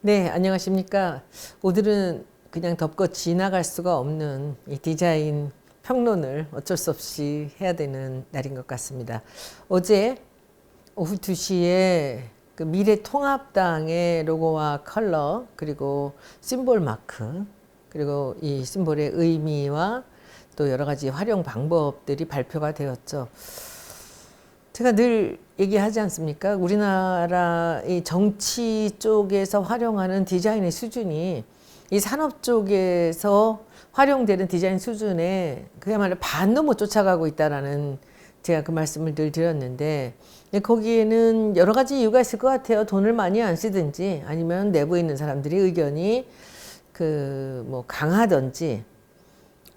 네, 안녕하십니까. 오늘은 그냥 덮고 지나갈 수가 없는 이 디자인 평론을 어쩔 수 없이 해야 되는 날인 것 같습니다. 어제 오후 2시에 그 미래통합당의 로고와 컬러, 그리고 심볼 마크, 그리고 이 심볼의 의미와 또 여러 가지 활용 방법들이 발표가 되었죠. 제가 늘 얘기하지 않습니까? 우리나라 이 정치 쪽에서 활용하는 디자인의 수준이 이 산업 쪽에서 활용되는 디자인 수준에 그야말로 반도 못 쫓아가고 있다라는 제가 그 말씀을 늘 드렸는데, 거기에는 여러 가지 이유가 있을 것 같아요. 돈을 많이 안 쓰든지, 아니면 내부에 있는 사람들이 의견이 강하든지,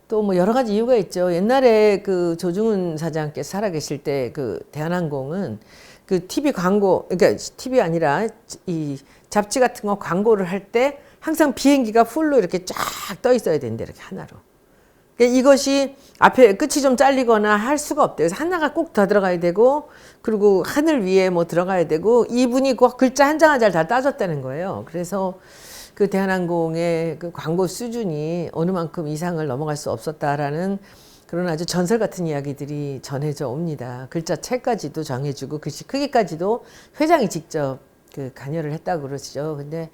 또 뭐 여러 가지 이유가 있죠. 옛날에 그 조중훈 사장께서 살아계실 때 그 대한항공은 그 TV 광고, 그러니까 TV 아니라 이 잡지 같은 거 광고를 할 때 항상 비행기가 풀로 이렇게 쫙 떠 있어야 된대, 이렇게 하나로. 그러니까 이것이 앞에 끝이 좀 잘리거나 할 수가 없대요. 그래서 하나가 꼭 더 들어가야 되고, 그리고 하늘 위에 뭐 들어가야 되고, 이분이 그 글자 한 장 한 장 다 따졌다는 거예요. 그래서 그 대한항공의 그 광고 수준이 어느 만큼 이상을 넘어갈 수 없었다라는 그런 아주 전설 같은 이야기들이 전해져 옵니다. 글자 채까지도 정해주고 글씨 크기까지도 회장이 직접 그 관여를 했다고 그러시죠. 근데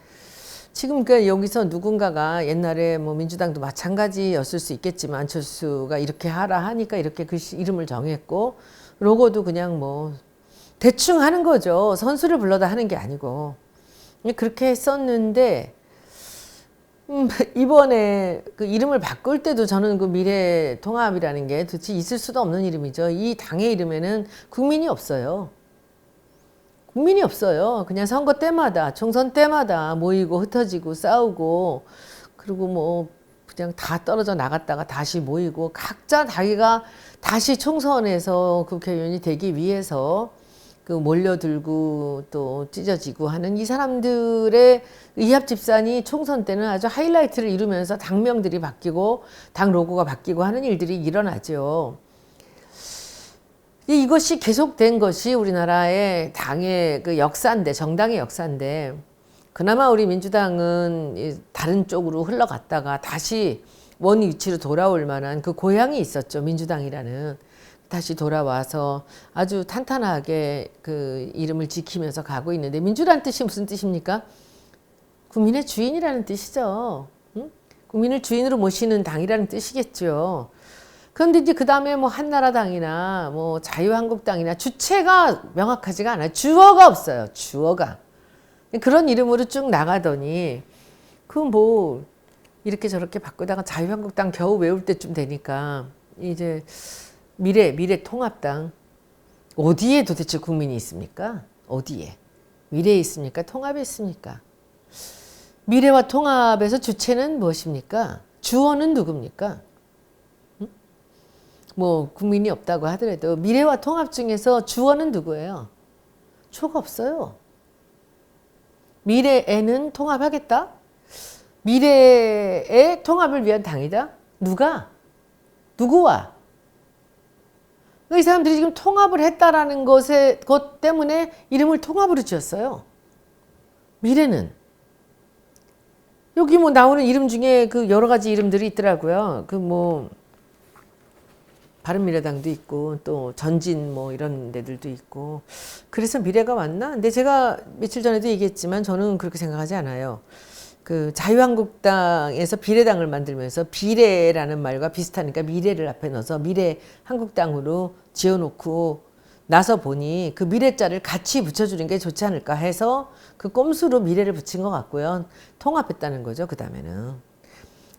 지금 그 여기서 누군가가 옛날에 뭐 민주당도 마찬가지였을 수 있겠지만, 안철수가 이렇게 하라 하니까 이렇게 글씨 이름을 정했고, 로고도 그냥 뭐 대충 하는 거죠. 선수를 불러다 하는 게 아니고 그렇게 했었는데, 이번에 그 이름을 바꿀 때도 저는 그 미래통합이라는 게 도대체 있을 수도 없는 이름이죠. 이 당의 이름에는 국민이 없어요. 국민이 없어요. 그냥 선거 때마다, 총선 때마다 모이고 흩어지고 싸우고, 그리고 뭐 그냥 다 떨어져 나갔다가 다시 모이고, 각자 자기가 다시 총선에서 국회의원이 되기 위해서 그 몰려들고 또 찢어지고 하는 이 사람들의 의합 집산이 총선 때는 아주 하이라이트를 이루면서 당명들이 바뀌고 당 로고가 바뀌고 하는 일들이 일어나죠. 이것이 계속된 것이 우리나라의 당의 그 역사인데, 정당의 역사인데, 그나마 우리 민주당은 다른 쪽으로 흘러갔다가 다시 원 위치로 돌아올 만한 그 고향이 있었죠. 민주당이라는. 다시 돌아와서 아주 탄탄하게 그 이름을 지키면서 가고 있는데, 민주라는 뜻이 무슨 뜻입니까? 국민의 주인이라는 뜻이죠. 응? 국민을 주인으로 모시는 당이라는 뜻이겠죠. 그런데 이제 그 다음에 뭐 한나라당이나 뭐 자유한국당이나 주체가 명확하지가 않아요. 주어가 없어요. 주어가. 그런 이름으로 쭉 나가더니 그 뭐 이렇게 저렇게 바꾸다가 자유한국당 겨우 외울 때쯤 되니까 이제 미래통합당. 어디에 도대체 국민이 있습니까? 어디에? 미래에 있습니까? 통합에 있습니까? 미래와 통합에서 주체는 무엇입니까? 주어는 누굽니까? 뭐 국민이 없다고 하더라도 미래와 통합 중에서 주어는 누구예요? 주어가 없어요. 미래에는 통합하겠다? 미래의 통합을 위한 당이다? 누가? 누구와? 이 사람들이 지금 통합을 했다라는 것 때문에 이름을 통합으로 지었어요. 미래는. 여기 뭐 나오는 이름 중에 그 여러 가지 이름들이 있더라고요. 그 뭐 바른미래당도 있고 또 전진 뭐 이런 데들도 있고. 그래서 미래가 맞나? 근데 제가 며칠 전에도 얘기했지만 저는 그렇게 생각하지 않아요. 그 자유한국당에서 비례당을 만들면서 비례라는 말과 비슷하니까 미래를 앞에 넣어서 미래한국당으로 지어놓고 나서 보니 그 미래자를 같이 붙여주는 게 좋지 않을까 해서 그 꼼수로 미래를 붙인 것 같고요. 통합했다는 거죠, 그 다음에는.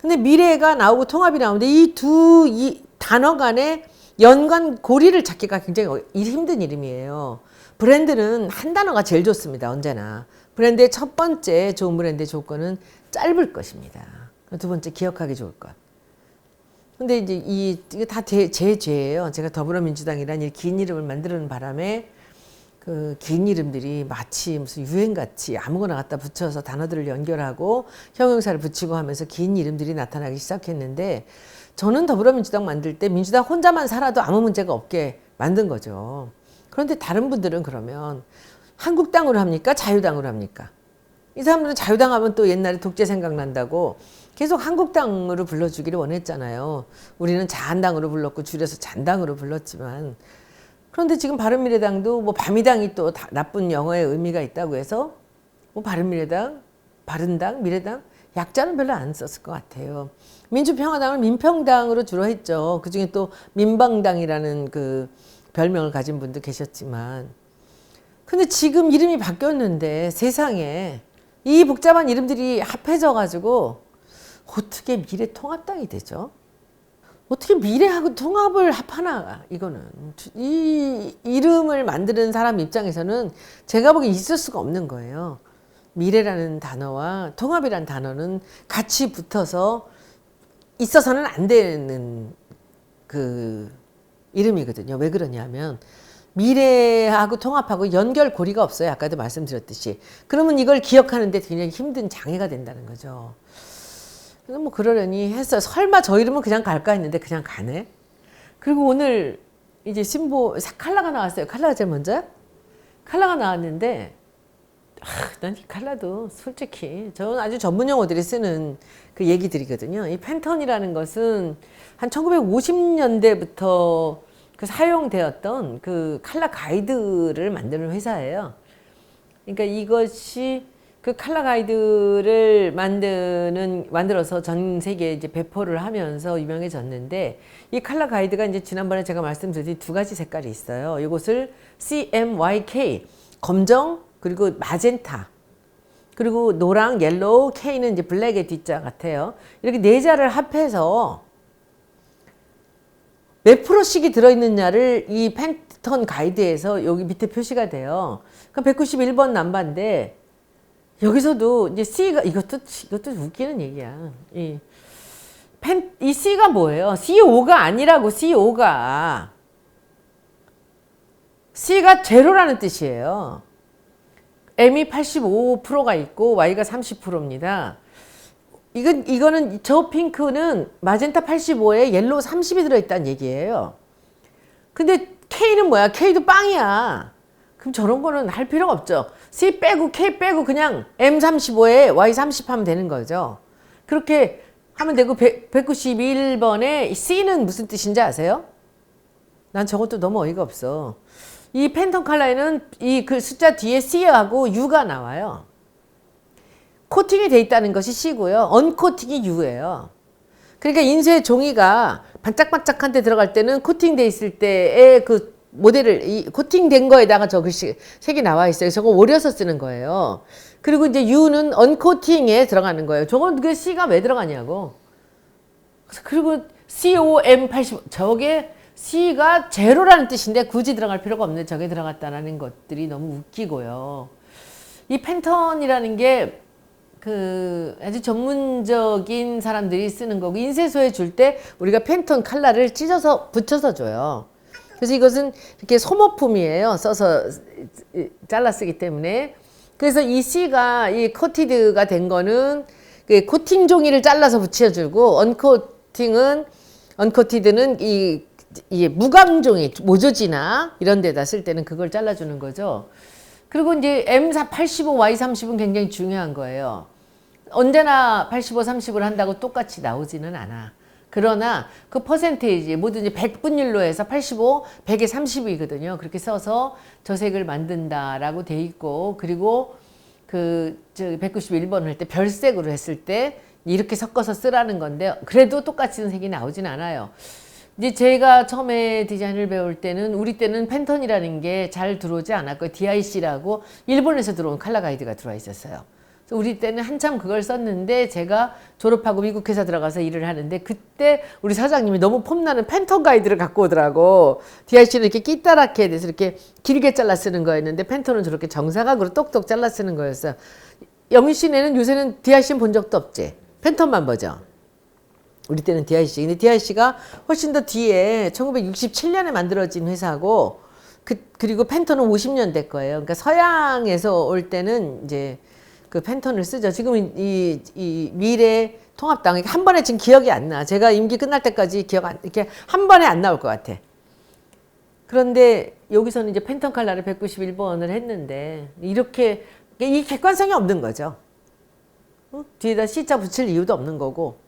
근데 미래가 나오고 통합이 나오는데 이 단어 간의 연관 고리를 찾기가 굉장히 힘든 이름이에요. 브랜드는 한 단어가 제일 좋습니다, 언제나. 브랜드의 첫 번째 좋은 브랜드의 조건은 짧을 것입니다. 두 번째 기억하기 좋을 것. 근데 이제 이게 다 제 죄예요. 제가 더불어민주당이라는 긴 이름을 만드는 바람에 그 긴 이름들이 마치 무슨 유행같이 아무거나 갖다 붙여서 단어들을 연결하고 형용사를 붙이고 하면서 긴 이름들이 나타나기 시작했는데, 저는 더불어민주당 만들 때 민주당 혼자만 살아도 아무 문제가 없게 만든 거죠. 그런데 다른 분들은 그러면 한국당으로 합니까? 자유당으로 합니까? 이 사람들은 자유당 하면 또 옛날에 독재 생각난다고 계속 한국당으로 불러주기를 원했잖아요. 우리는 자한당으로 불렀고 줄여서 잔당으로 불렀지만, 그런데 지금 바른미래당도 뭐 바미당이 또 나쁜 영어의 의미가 있다고 해서 뭐 바른미래당, 바른당, 미래당 약자는 별로 안 썼을 것 같아요. 민주평화당을 민평당으로 주로 했죠. 그중에 또 민방당이라는 그 별명을 가진 분도 계셨지만, 근데 지금 이름이 바뀌었는데 세상에 이 복잡한 이름들이 합해져 가지고 어떻게 미래통합당이 되죠? 어떻게 미래하고 통합을 합하나. 이거는 이 이름을 만드는 사람 입장에서는 제가 보기엔 있을 수가 없는 거예요. 미래라는 단어와 통합이라는 단어는 같이 붙어서 있어서는 안 되는 그 이름이거든요. 왜 그러냐면 미래하고 통합하고 연결고리가 없어요. 아까도 말씀드렸듯이. 그러면 이걸 기억하는데 굉장히 힘든 장애가 된다는 거죠. 그래서 뭐 그러려니 했어요. 설마 저 이름은 그냥 갈까 했는데 그냥 가네. 그리고 오늘 이제 신보 칼라가 나왔어요. 칼라가 제일 먼저요? 칼라가 나왔는데 난 이 칼라도 솔직히 저는 아주 전문 용어들이 쓰는 그 얘기들이거든요. 이 팬턴이라는 것은 한 1950년대부터 그 사용되었던 그 칼라 가이드를 만드는 회사예요. 그러니까 이것이 그 칼라 가이드를 만들어서 전 세계에 이제 배포를 하면서 유명해졌는데, 이 칼라 가이드가 이제 지난번에 제가 말씀드린 두 가지 색깔이 있어요. 이것을 CMYK, 검정, 그리고 마젠타, 그리고 노랑, 옐로우, K는 이제 블랙의 D자 같아요. 이렇게 네 자를 합해서 몇 프로씩이 들어있느냐를 이 팬턴 가이드에서 여기 밑에 표시가 돼요. 그러니까 191번 남바인데, 여기서도 이제 C가, 이것도 웃기는 얘기야. 이 C가 뭐예요? CO가 아니라고, CO가. C가 제로라는 뜻이에요. M이 85%가 있고 Y가 30%입니다. 이거는 저 핑크는 마젠타 85에 옐로우 30이 들어있다는 얘기예요. 근데 K는 뭐야? K도 빵이야. 그럼 저런 거는 할 필요가 없죠. C 빼고 K 빼고 그냥 M35에 Y30 하면 되는 거죠. 그렇게 하면 되고, 191번에 C는 무슨 뜻인지 아세요? 난 저것도 너무 어이가 없어. 이 팬턴 컬러에는 이 그 숫자 뒤에 C하고 U가 나와요. 코팅이 돼 있다는 것이 C고요. 언코팅이 U예요. 그러니까 인쇄 종이가 반짝반짝한 데 들어갈 때는 코팅돼 있을 때의 그 모델을, 이 코팅된 거에다가 저 글씨 색이 나와 있어요. 저거 오려서 쓰는 거예요. 그리고 이제 U는 언코팅에 들어가는 거예요. 저건 그 C가 왜 들어가냐고. 그리고 COM85, 저게 C가 제로라는 뜻인데 굳이 들어갈 필요가 없는데 저게 들어갔다라는 것들이 너무 웃기고요. 이 팬턴이라는 게 그 아주 전문적인 사람들이 쓰는 거고, 인쇄소에 줄 때 우리가 팬턴 칼라를 찢어서 붙여서 줘요. 그래서 이것은 이렇게 소모품이에요. 써서 잘라 쓰기 때문에. 그래서 이 C가 이 코티드가 된 거는 그 코팅 종이를 잘라서 붙여주고, 언코티드는 이 무광종이 모조지나 이런 데다 쓸 때는 그걸 잘라주는 거죠. 그리고 이제 M85, Y30은 굉장히 중요한 거예요. 언제나 85, 30을 한다고 똑같이 나오지는 않아. 그러나 그 퍼센테이지, 뭐든지 100분율로 해서 85, 100에 30이거든요. 그렇게 써서 저 색을 만든다라고 돼 있고, 그리고 그 191번 할 때 별색으로 했을 때 이렇게 섞어서 쓰라는 건데, 그래도 똑같은 색이 나오진 않아요. 이제 제가 처음에 디자인을 배울 때는, 우리 때는 팬턴이라는 게 잘 들어오지 않았고요. DIC라고 일본에서 들어온 칼라 가이드가 들어와 있었어요. 그래서 우리 때는 한참 그걸 썼는데, 제가 졸업하고 미국 회사 들어가서 일을 하는데, 그때 우리 사장님이 너무 폼나는 팬턴 가이드를 갖고 오더라고. DIC는 이렇게 끼따랗게 돼서 이렇게 길게 잘라 쓰는 거였는데, 팬턴은 저렇게 정사각으로 똑똑 잘라 쓰는 거였어요. 영희 씨네는 요새는 DIC는 본 적도 없지? 팬턴만 보죠. 우리 때는 DIC. 근데 DIC가 훨씬 더 뒤에 1967년에 만들어진 회사고, 그리고 팬턴은 50년대 거예요. 그러니까 서양에서 올 때는 이제 그 팬턴을 쓰죠. 지금 이 미래 통합당, 한 번에 지금 기억이 안 나. 제가 임기 끝날 때까지 이렇게 한 번에 안 나올 것 같아. 그런데 여기서는 이제 팬턴 칼라를 191번을 했는데, 이렇게 이 객관성이 없는 거죠. 뒤에다 C자 붙일 이유도 없는 거고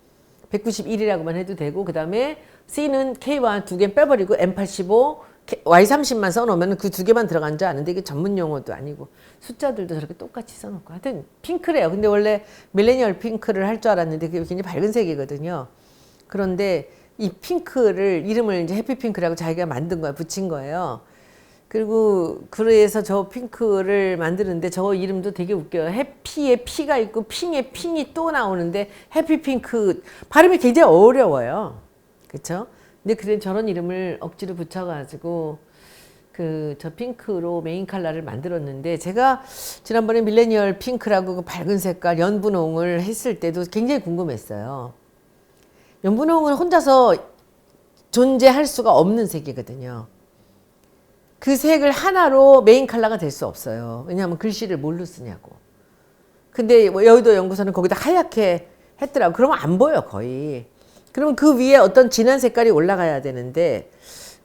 191이라고만 해도 되고 그 다음에 C는 K와 두 개 빼버리고 M85, Y30만 써놓으면 그 두 개만 들어간 줄 아는데 이게 전문 용어도 아니고 숫자들도 저렇게 똑같이 써놓고 하여튼 핑크래요. 근데 원래 밀레니얼 핑크를 할 줄 알았는데 그게 굉장히 밝은 색이거든요. 그런데 이 핑크를 이름을 이제 해피핑크라고 자기가 만든 거야, 붙인 거예요. 그리고 그래서 저 핑크를 만드는데 저 이름도 되게 웃겨요. 해피에 피가 있고 핑에 핑이 또 나오는데 해피핑크 발음이 굉장히 어려워요. 그렇죠? 근데 그래 저런 이름을 억지로 붙여가지고 그 저 핑크로 메인 컬러를 만들었는데 제가 지난번에 밀레니얼 핑크라고 그 밝은 색깔 연분홍을 했을 때도 굉장히 궁금했어요. 연분홍은 혼자서 존재할 수가 없는 색이거든요. 그 색을 하나로 메인 컬러가 될 수 없어요. 왜냐하면 글씨를 뭘로 쓰냐고. 근데 여의도 연구소는 거기다 하얗게 했더라고. 그러면 안 보여 거의. 그러면 그 위에 어떤 진한 색깔이 올라가야 되는데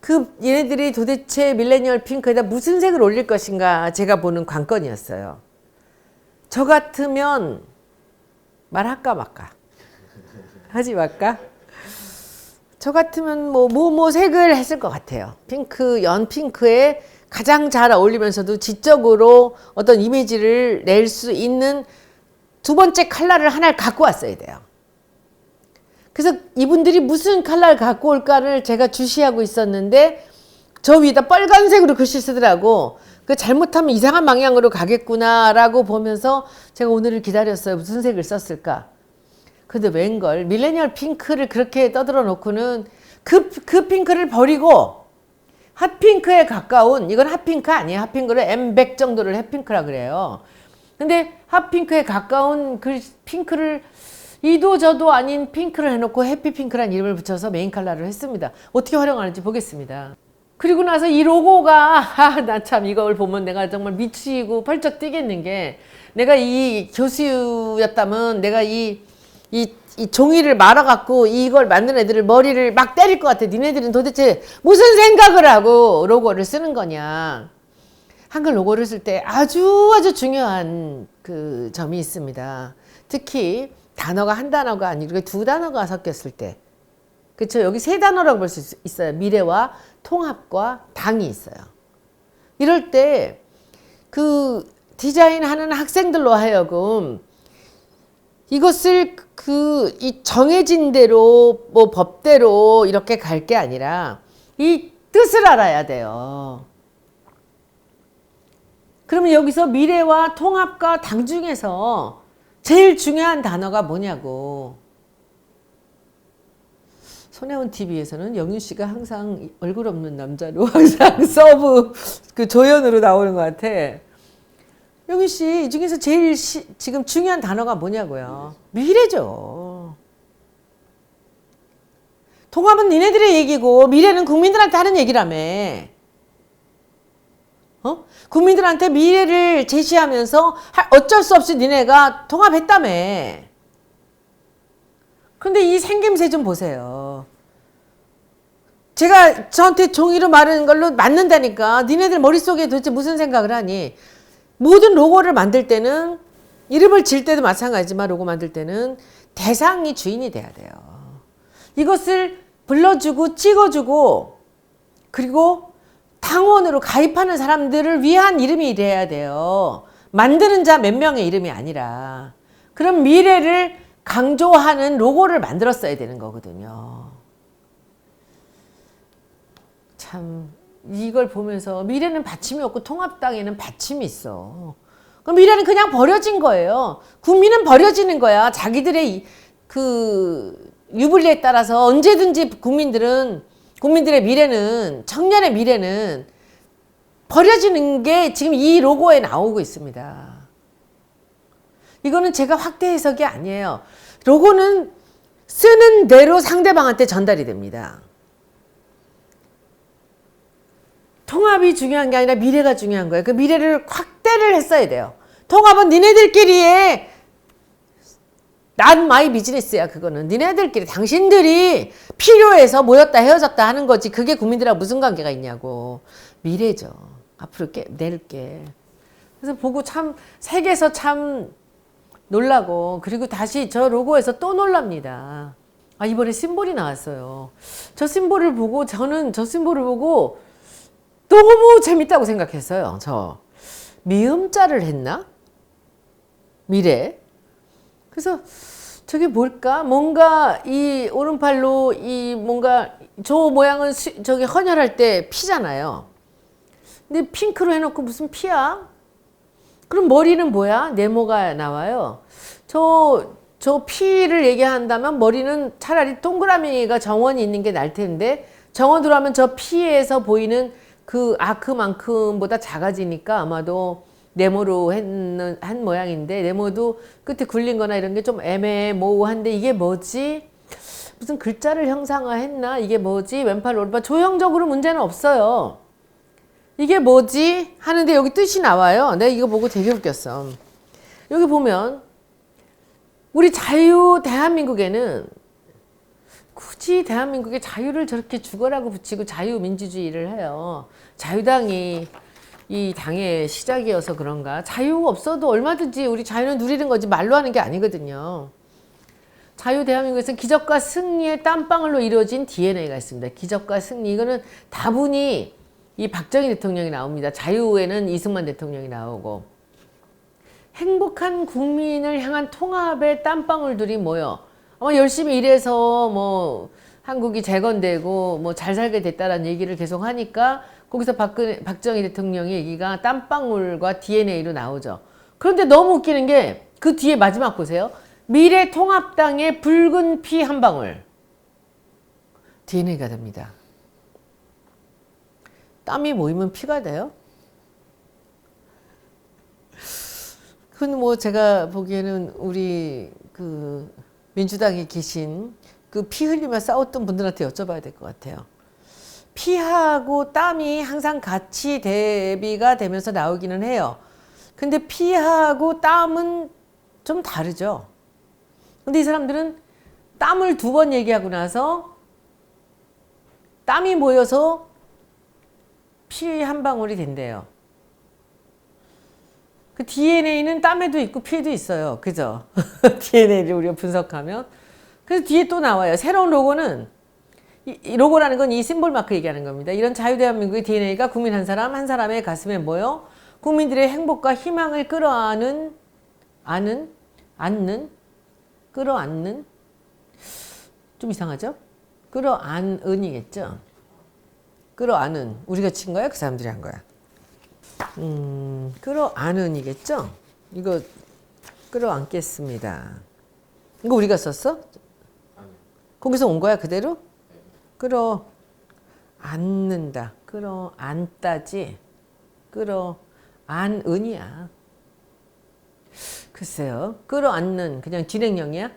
그 얘네들이 도대체 밀레니얼 핑크에다 무슨 색을 올릴 것인가 제가 보는 관건이었어요. 저 같으면 말할까 말까. 하지 말까? 저 같으면 뭐 색을 했을 것 같아요. 핑크, 연핑크에 가장 잘 어울리면서도 지적으로 어떤 이미지를 낼 수 있는 두 번째 컬러를 하나를 갖고 왔어야 돼요. 그래서 이분들이 무슨 컬러를 갖고 올까를 제가 주시하고 있었는데 저 위에다 빨간색으로 글씨 쓰더라고. 그 잘못하면 이상한 방향으로 가겠구나라고 보면서 제가 오늘을 기다렸어요. 무슨 색을 썼을까? 근데 웬걸 밀레니얼 핑크를 그렇게 떠들어 놓고는 그 핑크를 버리고 핫핑크에 가까운 이건 핫핑크 아니에요. 핫핑크를 M100 정도를 핫핑크라 그래요. 근데 핫핑크에 가까운 그 핑크를 이도 저도 아닌 핑크를 해놓고 해피핑크란 이름을 붙여서 메인 컬러를 했습니다. 어떻게 활용하는지 보겠습니다. 그리고 나서 이 로고가 나 참 이걸 보면 내가 정말 미치고 펄쩍 뛰겠는 게 내가 이 교수였다면 내가 이 종이를 말아갖고 이걸 만든 애들을 머리를 막 때릴 것 같아. 니네들은 도대체 무슨 생각을 하고 로고를 쓰는 거냐. 한글 로고를 쓸 때 아주 중요한 그 점이 있습니다. 특히 단어가 한 단어가 아니고 두 단어가 섞였을 때. 그렇죠? 여기 세 단어라고 볼 수 있어요. 미래와 통합과 당이 있어요. 이럴 때 그 디자인하는 학생들로 하여금 이것을 이 정해진 대로 법대로 이렇게 갈 게 아니라 이 뜻을 알아야 돼요. 그러면 여기서 미래와 통합과 당 중에서 제일 중요한 단어가 뭐냐고. 손혜원 TV에서는 영윤 씨가 항상 얼굴 없는 남자로 항상 서브 그 조연으로 나오는 것 같아. 영윤 씨, 이 중에서 제일 지금 중요한 단어가 뭐냐고요? 미래죠. 통합은 니네들의 얘기고 미래는 국민들한테 하는 얘기라며. 국민들한테 미래를 제시하면서 어쩔 수 없이 니네가 통합했다며. 근데 이 생김새 좀 보세요. 제가 저한테 종이로 마른 걸로 맞는다니까. 니네들 머릿속에 도대체 무슨 생각을 하니? 모든 로고를 만들 때는 이름을 질 때도 마찬가지지만 로고 만들 때는 대상이 주인이 돼야 돼요. 이것을 불러주고 찍어주고 그리고 당원으로 가입하는 사람들을 위한 이름이 돼야 돼요. 만드는 자 몇 명의 이름이 아니라. 그럼 미래를 강조하는 로고를 만들었어야 되는 거거든요. 참 이걸 보면서 미래는 받침이 없고 통합당에는 받침이 있어. 그럼 미래는 그냥 버려진 거예요. 국민은 버려지는 거야. 자기들의 그 유불리에 따라서 언제든지 국민들의 미래는 청년의 미래는 버려지는 게 지금 이 로고에 나오고 있습니다. 이거는 제가 확대 해석이 아니에요. 로고는 쓰는 대로 상대방한테 전달이 됩니다. 통합이 중요한 게 아니라 미래가 중요한 거예요. 그 미래를 확대를 했어야 돼요. 통합은 니네들끼리의 난 마이 비즈니스야. 그거는 니네들끼리 당신들이 필요해서 모였다 헤어졌다 하는 거지. 그게 국민들하고 무슨 관계가 있냐고. 미래죠. 앞으로 낼게. 그래서 보고 참 색에서 참 놀라고 그리고 다시 저 로고에서 또 놀랍니다. 아 이번에 심볼이 나왔어요. 저 심볼을 보고 저는 저 심볼을 보고 너무 재밌다고 생각했어요. 저 미음자를 했나? 미래. 그래서 저게 뭘까? 뭔가 이 오른팔로 이 뭔가 저 모양은 저기 헌혈할 때 피잖아요. 근데 핑크로 해놓고 무슨 피야? 그럼 머리는 뭐야? 네모가 나와요. 저 피를 얘기한다면 머리는 차라리 동그라미가 정원이 있는 게 나을 텐데 정원으로 하면 저 피에서 보이는 그 아크만큼보다 작아지니까 아마도 네모로 한 모양인데 네모도 끝에 굴린 거나 이런 게 좀 애매모호한데 이게 뭐지? 무슨 글자를 형상화했나? 이게 뭐지? 왼팔 오른팔 조형적으로 문제는 없어요. 이게 뭐지? 하는데 여기 뜻이 나와요. 내가 이거 보고 되게 웃겼어. 여기 보면 우리 자유 대한민국에는 굳이 대한민국에 자유를 저렇게 죽어라고 붙이고 자유민주주의를 해요. 자유당이 이 당의 시작이어서 그런가. 자유가 없어도 얼마든지 우리 자유는 누리는 거지 말로 하는 게 아니거든요. 자유 대한민국에서는 기적과 승리의 땀방울로 이루어진 DNA가 있습니다. 기적과 승리. 이거는 다분히 이 박정희 대통령이 나옵니다. 자유에는 이승만 대통령이 나오고 행복한 국민을 향한 통합의 땀방울들이 모여 아마 열심히 일해서 뭐 한국이 재건되고 뭐 잘 살게 됐다라는 얘기를 계속 하니까 거기서 박정희 대통령의 얘기가 땀방울과 DNA로 나오죠. 그런데 너무 웃기는 게 그 뒤에 마지막 보세요. 미래통합당의 붉은 피 한 방울 DNA가 됩니다. 땀이 모이면 피가 돼요? 그건 뭐 제가 보기에는 우리 그 민주당에 계신 그 피 흘리며 싸웠던 분들한테 여쭤봐야 될 것 같아요. 피하고 땀이 항상 같이 대비가 되면서 나오기는 해요. 근데 피하고 땀은 좀 다르죠. 근데 이 사람들은 땀을 2번 얘기하고 나서 땀이 모여서 피 한 방울이 된대요. 그 DNA는 땀에도 있고 피에도 있어요. 그죠? DNA를 우리가 분석하면. 그래서 뒤에 또 나와요. 새로운 로고는 이 로고라는 건 이 심볼 마크 얘기하는 겁니다. 이런 자유대한민국의 DNA가 국민 한 사람 한 사람의 가슴에 모여 국민들의 행복과 희망을 끌어안는 끌어안는 좀 이상하죠? 끌어안은이겠죠? 끌어안은 우리가 친 거야? 그 사람들이 한 거야? 끌어안은이겠죠? 이거 끌어안겠습니다. 이거 우리가 썼어? 거기서 온 거야 그대로? 끌어안는다. 끌어안다지. 끌어안은이야. 글쎄요. 끌어안는 그냥 진행형이야?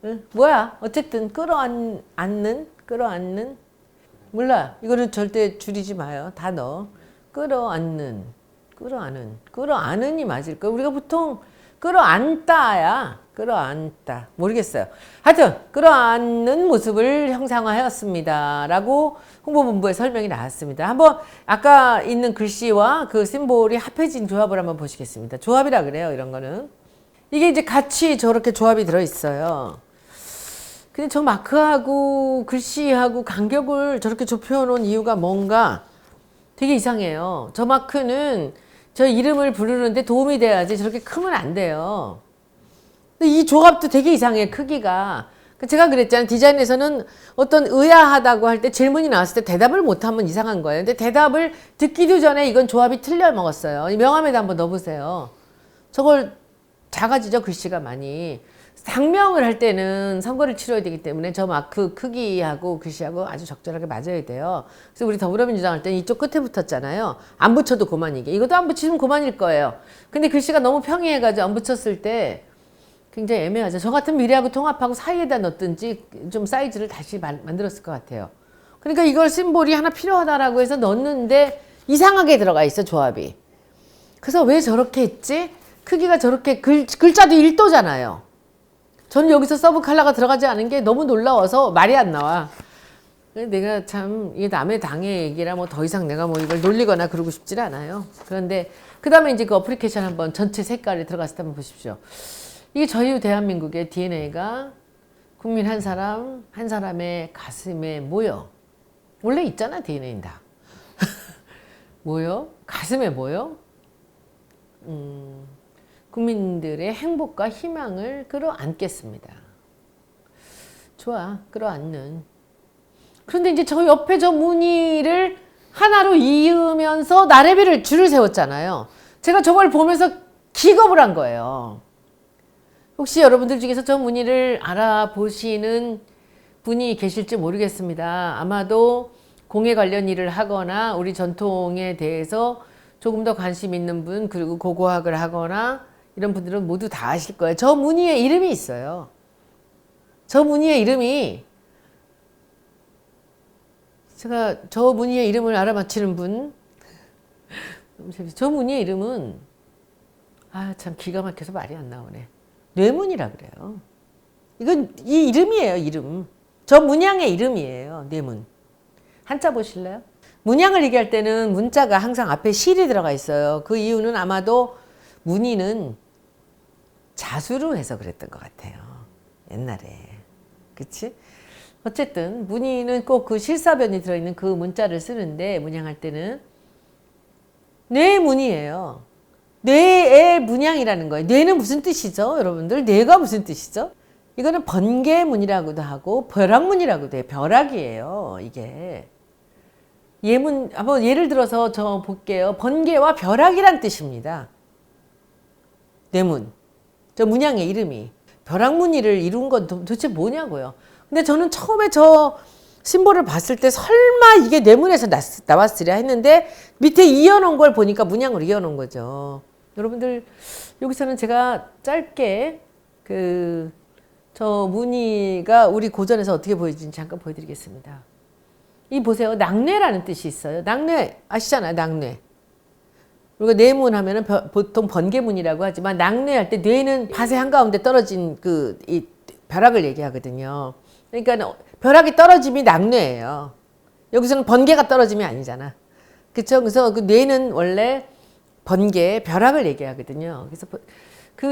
응? 뭐야? 어쨌든 끌어안는 몰라. 이거는 절대 줄이지 마요. 다 넣어. 끌어안는이 맞을 거야. 우리가 보통 끌어안다야. 끌어안다. 모르겠어요. 하여튼 끌어안는 모습을 형상화하였습니다. 라고 홍보본부에 설명이 나왔습니다. 한번 아까 있는 글씨와 그 심볼이 합해진 조합을 한번 보시겠습니다. 조합이라 그래요. 이런 거는. 이게 이제 같이 저렇게 조합이 들어있어요. 근데 저 마크하고 글씨하고 간격을 저렇게 좁혀놓은 이유가 뭔가 되게 이상해요. 저 마크는 저 이름을 부르는데 도움이 돼야지 저렇게 크면 안 돼요. 근데 이 조합도 되게 이상해, 크기가. 제가 그랬잖아요. 디자인에서는 어떤 의아하다고 할 때 질문이 나왔을 때 대답을 못하면 이상한 거예요. 근데 대답을 듣기도 전에 이건 조합이 틀려 먹었어요. 이 명함에다 한번 넣어보세요. 저걸 작아지죠, 글씨가 많이. 상명을 할 때는 선거를 치러야 되기 때문에 저 마크 크기하고 글씨하고 아주 적절하게 맞아야 돼요. 그래서 우리 더불어민주당 할 때는 이쪽 끝에 붙었잖아요. 안 붙여도 그만이게. 이것도 안 붙이면 그만일 거예요. 근데 글씨가 너무 평이해가지고 안 붙였을 때 굉장히 애매하죠. 저 같은 미래하고 통합하고 사이에다 넣든지 좀 사이즈를 다시 만들었을 것 같아요. 그러니까 이걸 심볼이 하나 필요하다라고 해서 넣었는데 이상하게 들어가 있어, 조합이. 그래서 왜 저렇게 했지? 크기가 저렇게 글자도 1도잖아요. 저는 여기서 서브 컬러가 들어가지 않은 게 너무 놀라워서 말이 안 나와. 내가 참 이게 남의 당의 얘기라 뭐 더 이상 내가 뭐 이걸 놀리거나 그러고 싶지 않아요. 그런데 그 다음에 이제 그 어플리케이션 한번 전체 색깔이 들어갔을 때 한번 보십시오. 이게 저희 대한민국의 DNA가 국민 한 사람 한 사람의 가슴에 모여. 원래 있잖아, DNA는 다. 모여? 가슴에 모여? 국민들의 행복과 희망을 끌어안겠습니다. 좋아, 끌어안는. 그런데 이제 저 옆에 저 무늬를 하나로 이으면서 나래비를 줄을 세웠잖아요. 제가 저걸 보면서 기겁을 한 거예요. 혹시 여러분들 중에서 저 무늬를 알아보시는 분이 계실지 모르겠습니다. 아마도 공예 관련 일을 하거나 우리 전통에 대해서 조금 더 관심 있는 분, 그리고 고고학을 하거나 이런 분들은 모두 다 아실 거예요. 저 무늬의 이름이 있어요. 저 무늬의 이름이, 제가 저 무늬의 이름을 알아맞히는 분, 저 무늬의 이름은 참 기가 막혀서 말이 안 나오네. 뇌문이라 그래요. 이건 이 이름이에요, 이름. 저 문양의 이름이에요, 뇌문. 한자 보실래요? 문양을 얘기할 때는 문자가 항상 앞에 실이 들어가 있어요. 그 이유는 아마도 문의는 자수로 해서 그랬던 것 같아요. 옛날에. 그치? 어쨌든 문의는 꼭 그 실사변이 들어있는 그 문자를 쓰는데, 문양할 때는 뇌문이에요. 뇌의 문양이라는 거예요. 뇌는 무슨 뜻이죠, 여러분들? 뇌가 무슨 뜻이죠? 이거는 번개문이라고도 하고 벼락문이라고도 해요. 벼락이에요, 이게. 예문, 한번 예를 들어서 저 볼게요. 번개와 벼락이란 뜻입니다. 뇌문. 저 문양의 이름이. 벼락무늬를 이룬 건 도대체 뭐냐고요. 근데 저는 처음에 저 심볼을 봤을 때 설마 이게 뇌문에서 나왔으랴 했는데 밑에 이어놓은 걸 보니까 문양으로 이어놓은 거죠. 여러분들, 여기서는 제가 짧게 저 무늬가 우리 고전에서 어떻게 보여지는지 잠깐 보여드리겠습니다. 이 보세요. 낙뇌라는 뜻이 있어요. 낙뇌 아시잖아요, 낙뇌. 우리가 뇌문 하면은 보통 번개문이라고 하지만 낙뇌할 때 뇌는 밭의 한가운데 떨어진 이 벼락을 얘기하거든요. 그러니까 벼락이 떨어짐이 낙뇌예요. 여기서는 번개가 떨어짐이 아니잖아. 그쵸? 그래서 그 뇌는 원래 번개, 벼락을 얘기하거든요. 그래서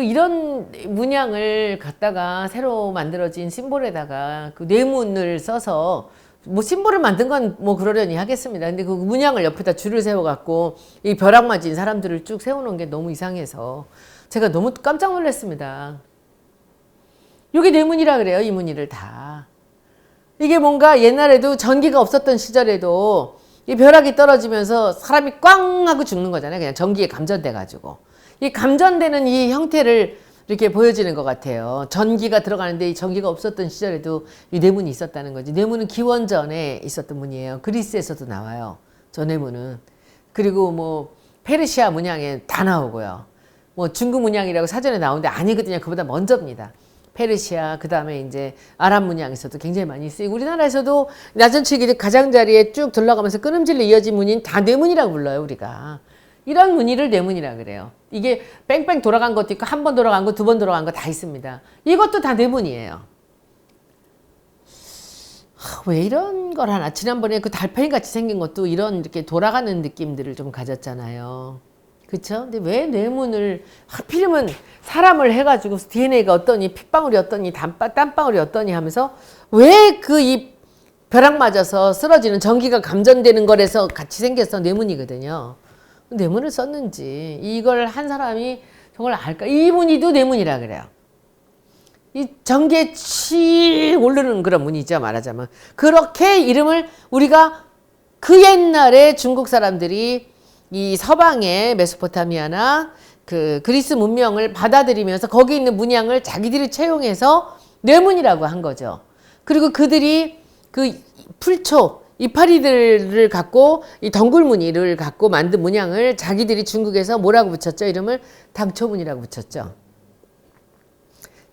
이런 문양을 갖다가 새로 만들어진 심볼에다가 그 뇌문을 써서 뭐 심볼을 만든 건 뭐 그러려니 하겠습니다. 근데 그 문양을 옆에다 줄을 세워갖고 이 벼락 맞은 사람들을 쭉 세워놓은 게 너무 이상해서 제가 너무 깜짝 놀랐습니다. 이게 뇌문이라 그래요, 이 무늬를 다. 이게 뭔가 옛날에도 전기가 없었던 시절에도 이 벼락이 떨어지면서 사람이 꽝 하고 죽는 거잖아요. 그냥 전기에 감전돼가지고. 이 감전되는 이 형태를 이렇게 보여지는 것 같아요. 전기가 들어가는데 이 전기가 없었던 시절에도 이 뇌문이 있었다는 거지. 뇌문은 기원전에 있었던 문이에요. 그리스에서도 나와요, 저 뇌문은. 그리고 뭐 페르시아 문양에 다 나오고요. 뭐 중국 문양이라고 사전에 나오는데 아니거든요. 그보다 먼저입니다. 페르시아, 그 다음에 이제 아랍 문양에서도 굉장히 많이 쓰이고, 우리나라에서도 나전칠기 가장자리에 쭉 들러가면서 끊음질로 이어진 문인 다 뇌문이라고 불러요, 우리가. 이런 무늬를 뇌문이라 그래요. 이게 뺑뺑 돌아간 것도 있고 한 번 돌아간 거, 두 번 돌아간 거 다 있습니다. 이것도 다 뇌문이에요. 왜 이런 걸 하나. 지난번에 그 달팽이 같이 생긴 것도 이런 이렇게 돌아가는 느낌들을 좀 가졌잖아요. 그쵸? 근데 왜 뇌문을 하필이면 사람을 해가지고 DNA가 어떠니, 핏방울이 어떠니, 땀방울이 어떠니 하면서 왜 이 벼락 맞아서 쓰러지는 전기가 감전되는 거라서 같이 생겨서 뇌문이거든요. 뇌문을 썼는지, 이걸 한 사람이 저걸 알까? 이 무늬도 뇌문이라 그래요. 이 전기에 치 오르는 그런 무늬죠, 말하자면. 그렇게 이름을 우리가 그 옛날에 중국 사람들이 이 서방의 메소포타미아나 그리스 문명을 받아들이면서 거기 있는 문양을 자기들이 채용해서 뇌문이라고 한 거죠. 그리고 그들이 그 풀초, 이파리들을 갖고 이 덩굴무늬를 갖고 만든 문양을 자기들이 중국에서 뭐라고 붙였죠? 이름을 당초문이라고 붙였죠.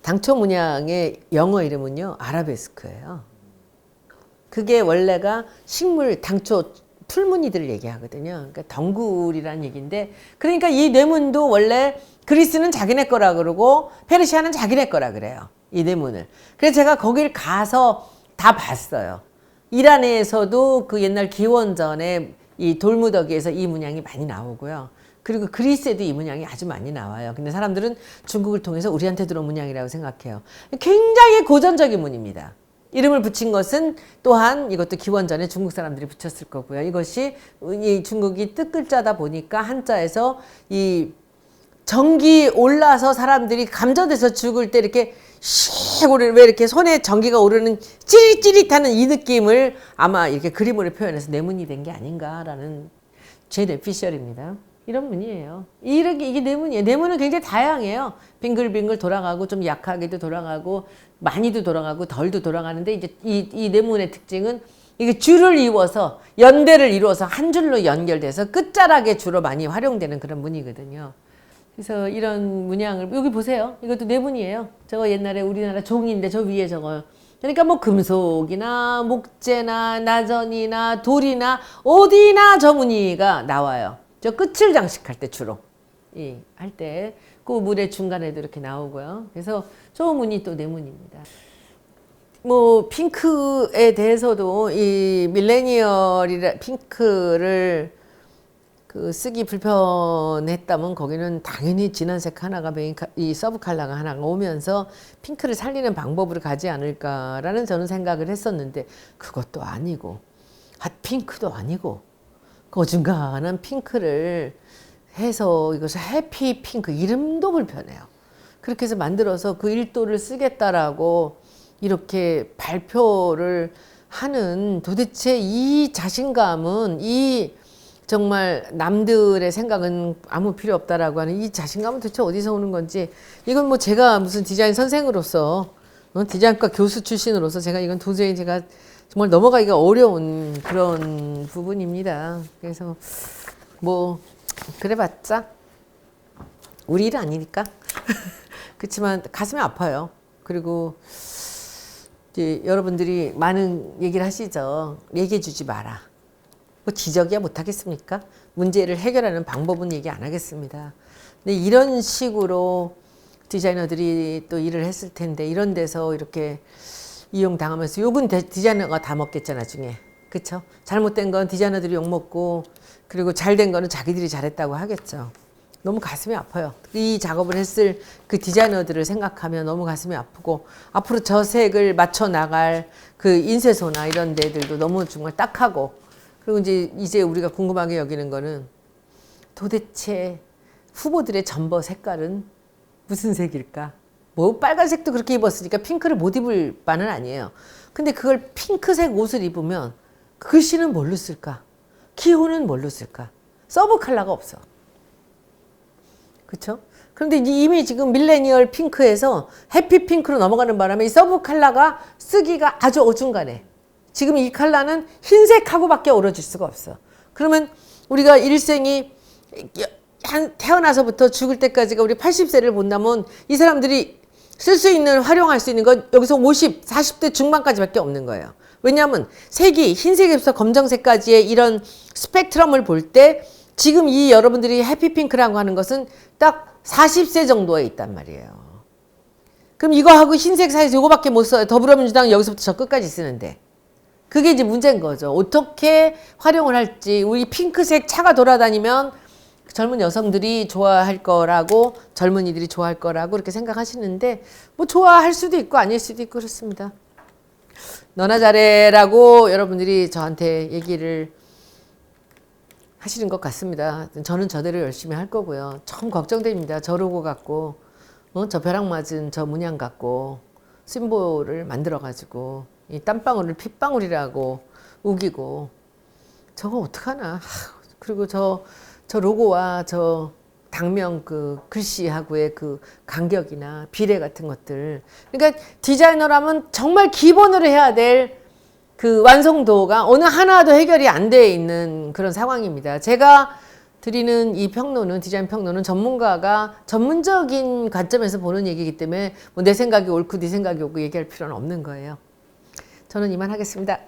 당초문양의 영어 이름은요, 아라베스크예요. 그게 원래가 식물 당초 풀무늬들을 얘기하거든요. 그러니까 덩굴이라는 얘기인데, 그러니까 이 뇌문도 원래 그리스는 자기네 거라 그러고 페르시아는 자기네 거라 그래요, 이 뇌문을. 그래서 제가 거길 가서 다 봤어요. 이란에서도 그 옛날 기원전에 이 돌무더기에서 이 문양이 많이 나오고요. 그리고 그리스에도 이 문양이 아주 많이 나와요. 근데 사람들은 중국을 통해서 우리한테 들어온 문양이라고 생각해요. 굉장히 고전적인 문입니다. 이름을 붙인 것은 또한 이것도 기원전에 중국 사람들이 붙였을 거고요. 이것이 이 중국이 뜻글자다 보니까 한자에서 이 전기 올라서 사람들이 감전돼서 죽을 때 이렇게 씩 오르는, 왜 이렇게 손에 전기가 오르는 찌릿찌릿하는 이 느낌을 아마 이렇게 그림으로 표현해서 내문이 된 게 아닌가라는 제 뇌피셜입니다. 이런 문이에요. 이게 내문이에요. 내문은 굉장히 다양해요. 빙글빙글 돌아가고 좀 약하게도 돌아가고 많이도 돌아가고 덜도 돌아가는데 이제 이 내문의 특징은 이게 줄을 이어서 연대를 이루어서 한 줄로 연결돼서 끝자락에 주로 많이 활용되는 그런 문이거든요. 그래서 이런 문양을 여기 보세요. 이것도 내문이에요. 저거 옛날에 우리나라 종인데 저 위에 저거. 그러니까 뭐 금속이나 목재나 나전이나 돌이나 어디나 저 무늬가 나와요. 저 끝을 장식할 때 주로 할 때 그 물의 중간에도 이렇게 나오고요. 그래서 저 무늬 또 내문입니다. 뭐 핑크에 대해서도 이 밀레니얼이라 핑크를 그 쓰기 불편했다면 거기는 당연히 진한 색 하나가 이 서브 컬러가 하나가 오면서 핑크를 살리는 방법으로 가지 않을까라는 저는 생각을 했었는데 그것도 아니고 핫핑크도 아니고 그 어중간한 핑크를 해서 이것을 해피 핑크 이름도 불편해요. 그렇게 해서 만들어서 그 1도를 쓰겠다라고 이렇게 발표를 하는 도대체 이 자신감은 정말 남들의 생각은 아무 필요 없다라고 하는 이 자신감은 도대체 어디서 오는 건지 이건 뭐 제가 무슨 디자인 선생으로서 디자인과 교수 출신으로서 제가 이건 도저히 제가 정말 넘어가기가 어려운 그런 부분입니다. 그래서 뭐 그래봤자 우리 일 아니니까 그렇지만 가슴이 아파요. 그리고 이제 여러분들이 많은 얘기를 하시죠. 얘기해 주지 마라. 뭐 지적이야 못하겠습니까? 문제를 해결하는 방법은 얘기 안 하겠습니다. 근데 이런 식으로 디자이너들이 또 일을 했을 텐데 이런 데서 이렇게 이용당하면서 욕은 디자이너가 다 먹겠죠 나중에. 그쵸? 잘못된 건 디자이너들이 욕먹고 그리고 잘된 거는 자기들이 잘했다고 하겠죠. 너무 가슴이 아파요. 이 작업을 했을 그 디자이너들을 생각하면 너무 가슴이 아프고 앞으로 저 색을 맞춰 나갈 그 인쇄소나 이런 데들도 너무 정말 딱하고 그리고 이제 우리가 궁금하게 여기는 거는 도대체 후보들의 점버 색깔은 무슨 색일까? 뭐 빨간색도 그렇게 입었으니까 핑크를 못 입을 바는 아니에요. 근데 그걸 핑크색 옷을 입으면 글씨는 뭘로 쓸까? 기호는 뭘로 쓸까? 서브 컬러가 없어. 그쵸? 그런데 이미 지금 밀레니얼 핑크에서 해피 핑크로 넘어가는 바람에 이 서브 컬러가 쓰기가 아주 어중간해. 지금 이 컬러는 흰색하고밖에 어우러질 수가 없어. 그러면 우리가 일생이 태어나서부터 죽을 때까지가 우리 80세를 본다면 이 사람들이 쓸 수 있는 활용할 수 있는 건 여기서 50, 40대 중반까지밖에 없는 거예요. 왜냐하면 색이 흰색에서 검정색까지의 이런 스펙트럼을 볼 때 지금 이 여러분들이 해피핑크라고 하는 것은 딱 40세 정도에 있단 말이에요. 그럼 이거하고 흰색 사이에서 이거밖에 못 써요. 더불어민주당은 여기서부터 저 끝까지 쓰는데. 그게 이제 문제인 거죠. 어떻게 활용을 할지. 우리 핑크색 차가 돌아다니면 젊은 여성들이 좋아할 거라고 젊은이들이 좋아할 거라고 이렇게 생각하시는데 뭐 좋아할 수도 있고 아닐 수도 있고 그렇습니다. 너나 잘해라고 여러분들이 저한테 얘기를 하시는 것 같습니다. 저는 저대로 열심히 할 거고요. 참 걱정됩니다. 저 로고 갖고 저 벼락 맞은 저 문양 갖고 심볼을 만들어 가지고 이 땀방울을 핏방울이라고 우기고 저거 어떡하나. 그리고 저 로고와 저 당명 그 글씨하고의 그 간격이나 비례 같은 것들. 그러니까 디자이너라면 정말 기본으로 해야 될 그 완성도가 어느 하나도 해결이 안 돼 있는 그런 상황입니다. 제가 드리는 이 평론은 디자인 평론은 전문가가 전문적인 관점에서 보는 얘기이기 때문에 뭐 내 생각이 옳고 네 생각이 옳고 얘기할 필요는 없는 거예요. 저는 이만 하겠습니다.